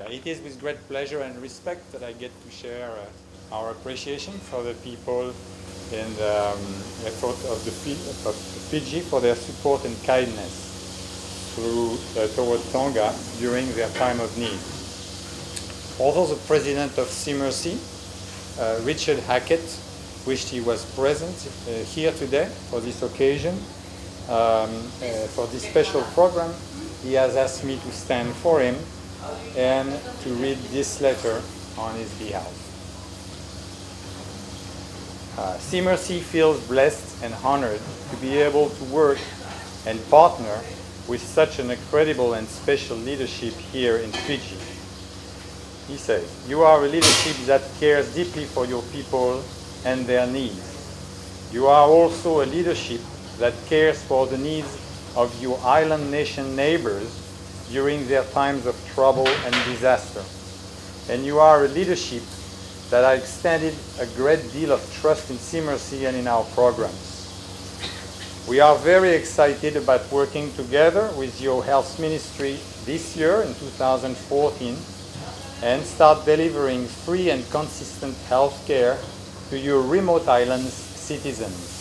Asia. It is with great pleasure and respect that I get to share our appreciation for the people and effort of the Fiji for their support and kindness toward Tonga during their time of need. Although the president of CMRC, Richard Hackett, wished he was present here today for this occasion, for this special program, he has asked me to stand for him and to read this letter on his behalf. CMRC feels blessed and honored to be able to work and partner with such an incredible and special leadership here in Fiji. He says, "You are a leadership that cares deeply for your people and their needs. You are also a leadership that cares for the needs of your island nation neighbors during their times of trouble and disaster. And you are a leadership that has extended a great deal of trust in CMRC and in our programs. We are very excited about working together with your health ministry this year in 2014 and start delivering free and consistent health care to your remote islands citizens.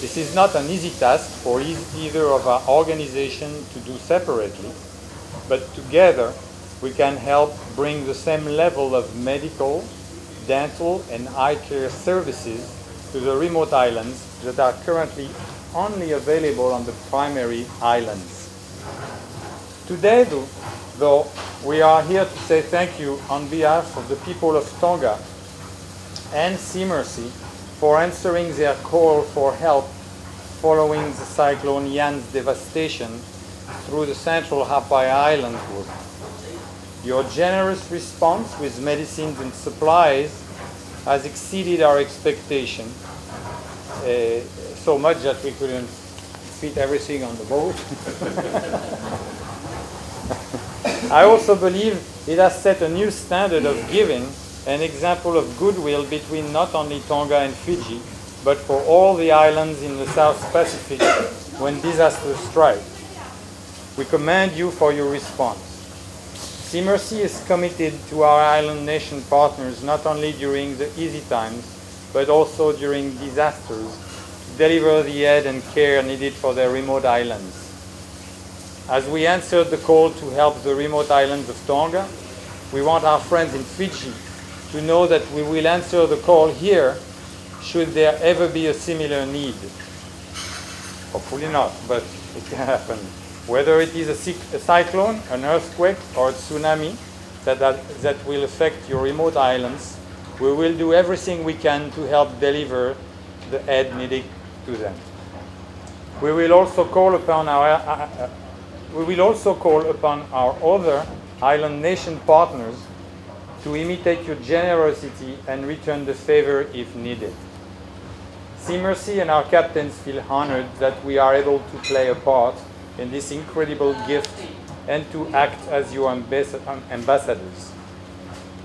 This is not an easy task for either of our organizations to do separately, but together we can help bring the same level of medical, dental, and eye care services to the remote islands that are currently only available on the primary islands. Today, though, we are here to say thank you on behalf of the people of Tonga and CMRC for answering their call for help following the Cyclone Yan's devastation through the Central Hawaii Island group. Your generous response with medicines and supplies has exceeded our expectation, so much that we couldn't fit everything on the boat. I also believe it has set a new standard of giving, an example of goodwill between not only Tonga and Fiji, but for all the islands in the South Pacific when disasters strike. We commend you for your response. CMRC is committed to our island nation partners not only during the easy times, but also during disasters, to deliver the aid and care needed for their remote islands. As we answered the call to help the remote islands of Tonga, we want our friends in Fiji to know that we will answer the call here should there ever be a similar need. Hopefully not, but it can happen. Whether it is a cyclone, an earthquake, or a tsunami that will affect your remote islands, we will do everything we can to help deliver the aid needed to them. We will also call upon our other island nation partners to imitate your generosity and return the favor if needed. CMRC and our captains feel honored that we are able to play a part in this incredible gift and to act as your ambassadors,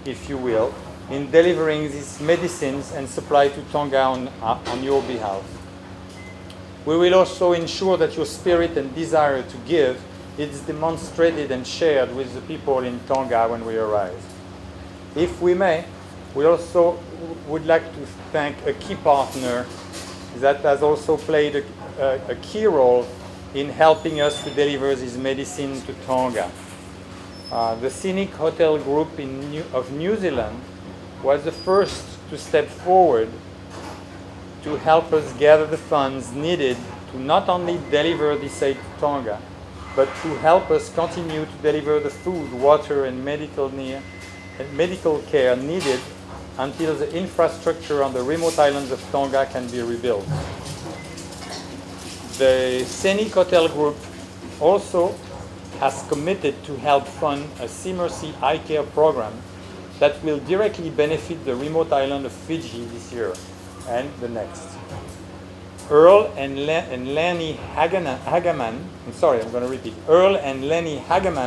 if you will, in delivering these medicines and supply to Tonga on your behalf. We will also ensure that your spirit and desire to give is demonstrated and shared with the people in Tonga when we arrive. If we may, we also would like to thank a key partner that has also played a key role in helping us to deliver this medicine to Tonga. The Scenic Hotel Group of New Zealand was the first to step forward to help us gather the funds needed to not only deliver this aid to Tonga, but to help us continue to deliver the food, water, and medical care needed until the infrastructure on the remote islands of Tonga can be rebuilt. The Scenic Hotel Group also has committed to help fund a CMRC eye care program that will directly benefit the remote island of Fiji this year and the next. Earl and Lenny Hagaman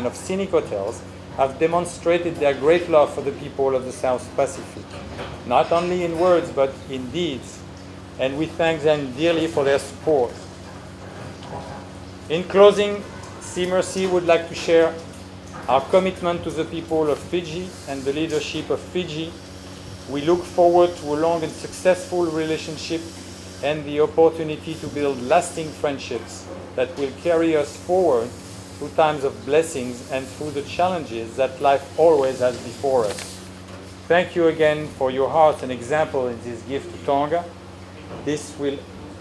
of Scenic Hotels have demonstrated their great love for the people of the South Pacific, not only in words but in deeds, and we thank them dearly for their support. In closing, CMRC would like to share our commitment to the people of Fiji and the leadership of Fiji. We look forward to a long and successful relationship and the opportunity to build lasting friendships that will carry us forward through times of blessings and through the challenges that life always has before us. Thank you again for your heart and example in this gift to Tonga. This will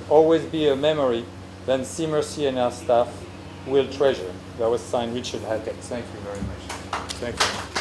always be a memory that Sea Mercy and our staff will treasure. That was signed Richard Hackett. Thank you very much. Thank you.